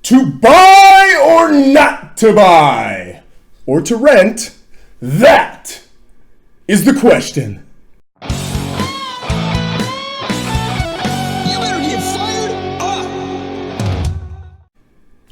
To buy or not to buy? Or to rent? That is the question. You better get fired up.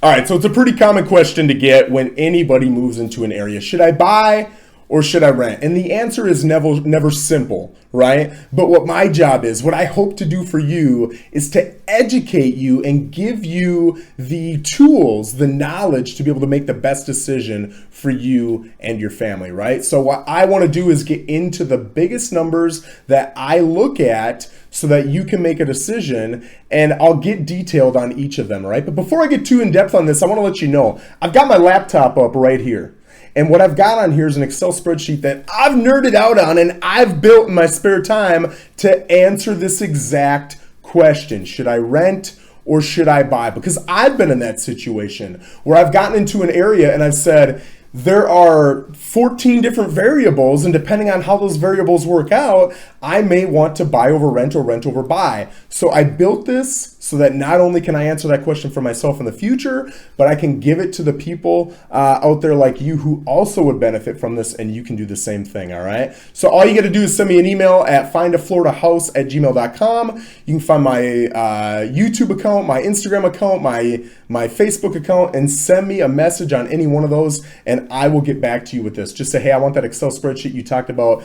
All right, so it's a pretty common question to get when anybody moves into an area. Should I buy or should I rent? And the answer is never simple, right? But what my job is, what I hope to do for you is to educate you and give you the tools, the knowledge to be able to make the best decision for you and your family, right? So what I want to do is get into the biggest numbers that I look at so that you can make a decision, and I'll get detailed on each of them, right? But before I get too in depth on this, I want to let you know, I've got my laptop up right here. And what I've got on here is an Excel spreadsheet that I've nerded out on and I've built in my spare time to answer this exact question. Should I rent or should I buy? Because I've been in that situation where I've gotten into an area and I've said, there are 14 different variables, and depending on how those variables work out, I may want to buy over rent or rent over buy. So I built this so that not only can I answer that question for myself in the future, but I can give it to the people out there like you who also would benefit from this, and you can do the same thing, all right? So all you got to do is send me an email at findafloridahouse@gmail.com. You can find my YouTube account, my Instagram account, my Facebook account, and send me a message on any one of those, and I will get back to you with this. Just say, hey, I want that Excel spreadsheet you talked about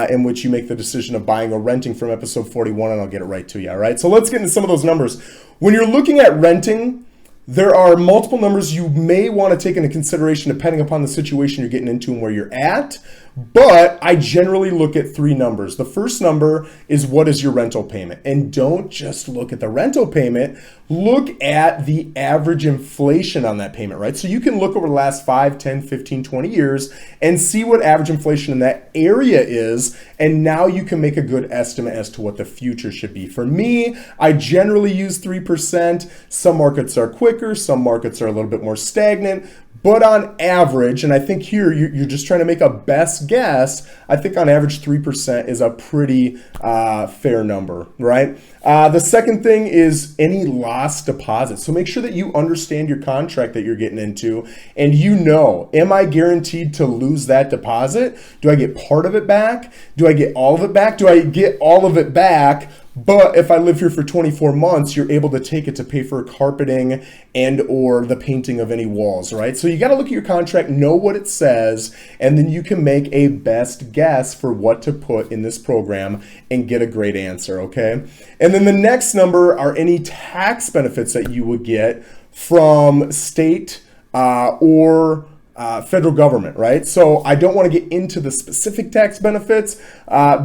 in which you make the decision of buying or renting from episode 41, and I'll get it right to you, all right? So let's get into some of those numbers. When you're looking at renting, there are multiple numbers you may want to take into consideration depending upon the situation you're getting into and where you're at. But I generally look at three numbers. The first number is what is your rental payment? And don't just look at the rental payment, look at the average inflation on that payment, right? So you can look over the last 5, 10, 15, 20 years and see what average inflation in that area is. And now you can make a good estimate as to what the future should be. For me, I generally use 3%. Some markets are quicker, some markets are a little bit more stagnant. But on average, and I think here you're just trying to make a best guess, I think on average 3% is a pretty fair number, right? The second thing is any lost deposit. So make sure that you understand your contract that you're getting into and you know, am I guaranteed to lose that deposit? Do I get part of it back? Do I get all of it back? Do I get all of it back? But if I live here for 24 months, you're able to take it to pay for carpeting and or the painting of any walls, right? So you got to look at your contract, know what it says, and then you can make a best guess for what to put in this program and get a great answer, okay? And then the next number are any tax benefits that you would get from state or federal government, right? So I don't want to get into the specific tax benefits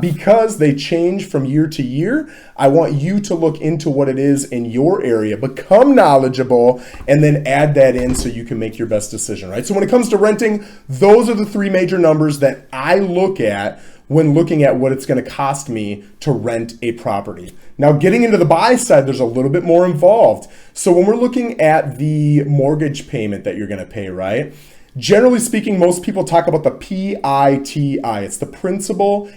because they change from year to year. I want you to look into what it is in your area, become knowledgeable, and then add that in so you can make your best decision, right? So when it comes to renting, those are the three major numbers that I look at when looking at what it's going to cost me to rent a property. Now, getting into the buy side, there's a little bit more involved. So when we're looking at the mortgage payment that you're going to pay, right? Generally speaking, most people talk about the PITI. It's the principal,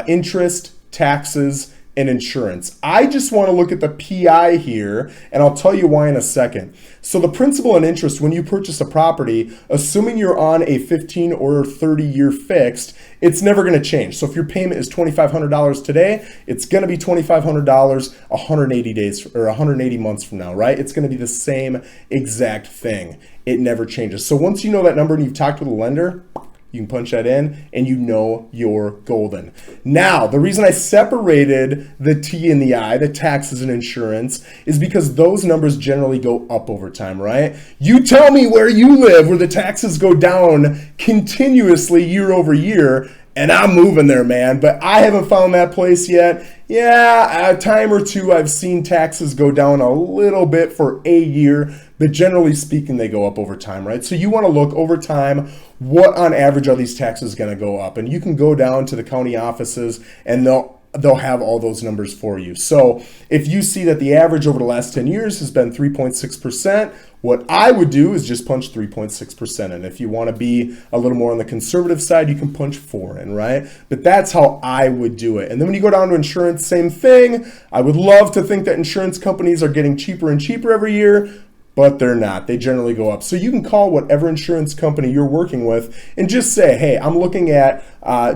interest, taxes, and insurance. I just want to look at the PI here, and I'll tell you why in a second. So the principal and interest, when you purchase a property, assuming you're on a 15 or 30-year fixed, it's never going to change. So if your payment is $2,500 today, it's going to be $2,500 180 days or 180 months from now, right? It's going to be the same exact thing. It never changes. So once you know that number and you've talked with a lender, you can punch that in and you know you're golden. Now, the reason I separated the T and the I, the taxes and insurance, is because those numbers generally go up over time, right? You tell me where you live where the taxes go down continuously year over year, and I'm moving there, man. But I haven't found that place yet. Yeah, a time or two I've seen taxes go down a little bit for a year, but generally speaking, they go up over time, right? So you want to look over time, what on average are these taxes going to go up? And you can go down to the county offices and they'll have all those numbers for you. So if you see that the average over the last 10 years has been 3.6%, what I would do is just punch 3.6% in. If you want to be a little more on the conservative side, you can punch 4 in, right? But that's how I would do it. And then when you go down to insurance, same thing. I would love to think that insurance companies are getting cheaper and cheaper every year. but they're not. They generally go up. So you can call whatever insurance company you're working with and just say, hey, I'm looking at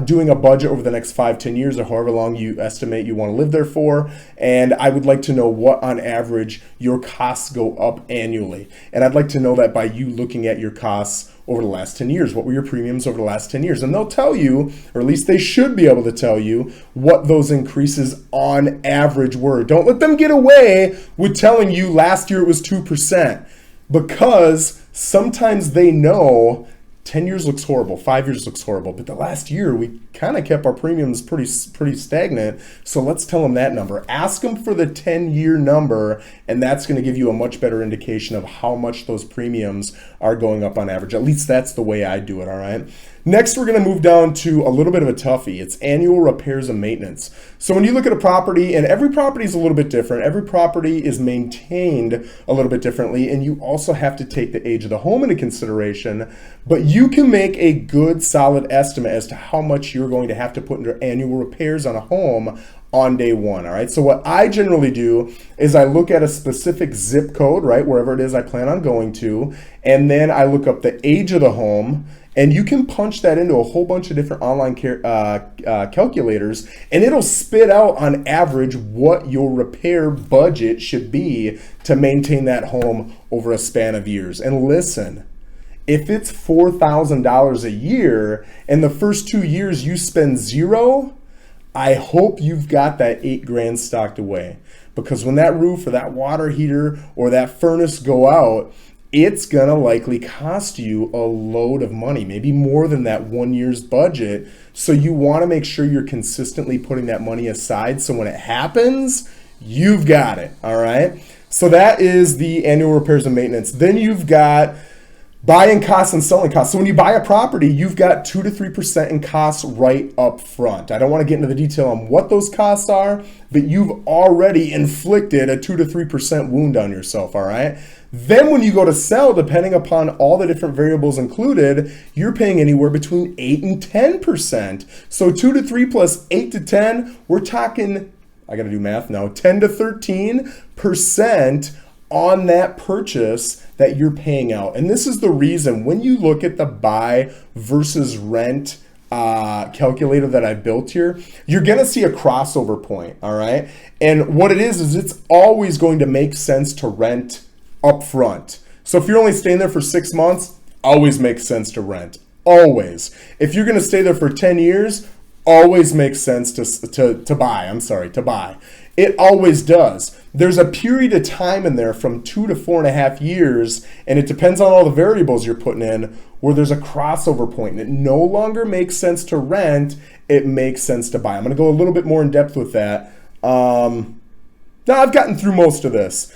doing a budget over the next 5-10 years or however long you estimate you want to live there for, and I would like to know what on average your costs go up annually. And I'd like to know that by you looking at your costs over the last 10 years. What were your premiums over the last 10 years? And they'll tell you, or at least they should be able to tell you, what those increases on average were. Don't let them get away with telling you last year it was 2%, because sometimes they know 10 years looks horrible, 5 years looks horrible, but the last year we kind of kept our premiums pretty stagnant. So let's tell them that number. Ask them for the 10-year number, and that's going to give you a much better indication of how much those premiums are going up on average. At least that's the way I do it, all right? Next, we're going to move down to a little bit of a toughie. It's annual repairs and maintenance. So when you look at a property, and every property is a little bit different, every property is maintained a little bit differently, and you also have to take the age of the home into consideration, but you can make a good solid estimate as to how much you're going to have to put into annual repairs on a home on day one, all right? So what I generally do is I look at a specific zip code, right, wherever it is I plan on going to, and then I look up the age of the home, and you can punch that into a whole bunch of different online calculators, and it'll spit out on average what your repair budget should be to maintain that home over a span of years. And listen, if it's $4,000 a year and the first 2 years you spend zero, I hope you've got that $8,000 stocked away, because when that roof or that water heater or that furnace go out, it's gonna likely cost you a load of money, maybe more than that 1 year's budget. So you wanna make sure you're consistently putting that money aside, so when it happens, you've got it, all right? So that is the annual repairs and maintenance. Then you've got buying costs and selling costs. So when you buy a property, you've got 2 to 3% in costs right up front. I don't want to get into the detail on what those costs are, but you've already inflicted a 2 to 3% wound on yourself, all right? Then when you go to sell, depending upon all the different variables included, you're paying anywhere between 8 and 10%. So 2 to 3 plus 8 to 10, we're talking, I got to do math now, 10 to 13% on that purchase that you're paying out. And this is the reason when you look at the buy versus rent calculator that I built here, you're gonna see a crossover point, all right? And what it is it's always going to make sense to rent up front. So if you're only staying there for 6 months, always makes sense to rent, always. If you're gonna stay there for 10 years, always makes sense to buy. It always does. There's a period of time in there from 2 to 4.5 years, and it depends on all the variables you're putting in, where there's a crossover point, and it no longer makes sense to rent, it makes sense to buy. I'm gonna go a little bit more in depth with that. Now I've gotten through most of this.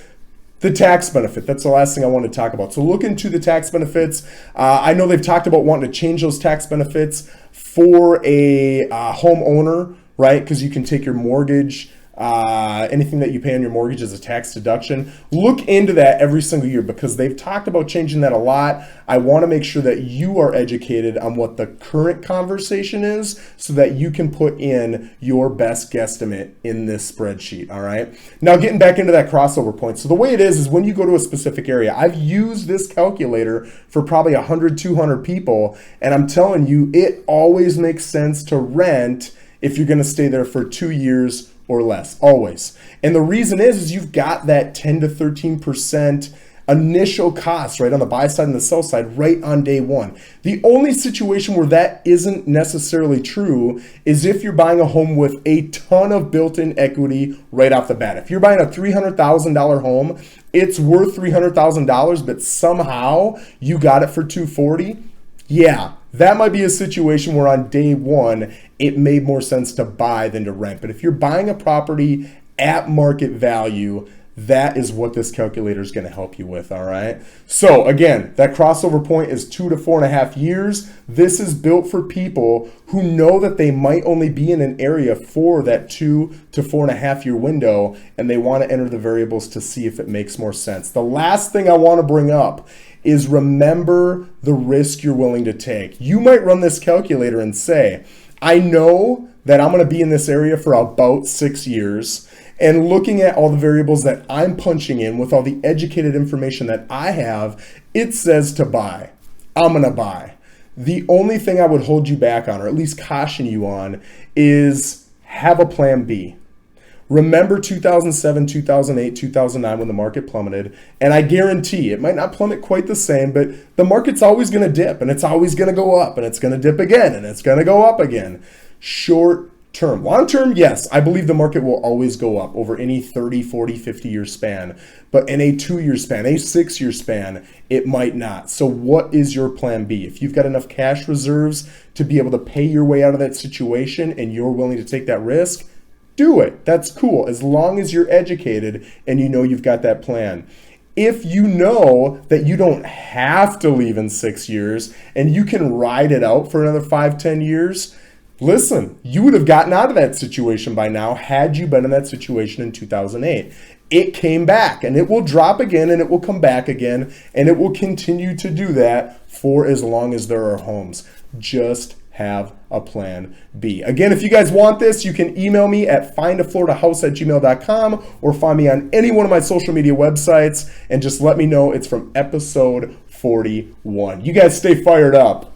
The tax benefit, that's the last thing I want to talk about. So look into the tax benefits. I know they've talked about wanting to change those tax benefits for a homeowner, right? Because you can take your mortgage, anything that you pay on your mortgage as a tax deduction. Look into that every single year, because they've talked about changing that a lot. I want to make sure that you are educated on what the current conversation is, so that you can put in your best guesstimate in this spreadsheet, all right? Now getting back into that crossover point. So the way it is when you go to a specific area, I've used this calculator for probably 100, 200 people, and I'm telling you, it always makes sense to rent if you're going to stay there for 2 years or less, always. And the reason is you've got that 10 to 13% initial cost right on the buy side and the sell side right on day one. The only situation where that isn't necessarily true is if you're buying a home with a ton of built-in equity right off the bat. If you're buying a $300,000 home, it's worth $300,000, but somehow you got it for $240,000. Yeah, that might be a situation where on day one, it made more sense to buy than to rent. But if you're buying a property at market value, that is what this calculator is going to help you with, all right? So again, that crossover point is 2 to 4.5 years. This is built for people who know that they might only be in an area for that 2 to 4.5 year window, and they want to enter the variables to see if it makes more sense. The last thing I want to bring up is remember the risk you're willing to take. You might run this calculator and say, I know that I'm going to be in this area for about 6 years, and looking at all the variables that I'm punching in with all the educated information that I have, it says to buy. I'm going to buy. The only thing I would hold you back on, or at least caution you on, is have a plan B. Remember 2007, 2008, 2009 when the market plummeted, and I guarantee it might not plummet quite the same, but the market's always going to dip, and it's always going to go up, and it's going to dip again, and it's going to go up again. Short term. Long term, yes, I believe the market will always go up over any 30, 40, 50-year span. But in a 2-year span, a 6-year span, it might not. So what is your plan B? If you've got enough cash reserves to be able to pay your way out of that situation and you're willing to take that risk, do it. That's cool, as long as you're educated and you know you've got that plan. If you know that you don't have to leave in 6 years and you can ride it out for another 5, 10 years, listen, you would have gotten out of that situation by now had you been in that situation in 2008. It came back, and it will drop again, and it will come back again, and it will continue to do that for as long as there are homes. Just have a plan B. Again, if you guys want this, you can email me at findafloridahouse@gmail.com or find me on any one of my social media websites and just let me know it's from episode 41. You guys stay fired up.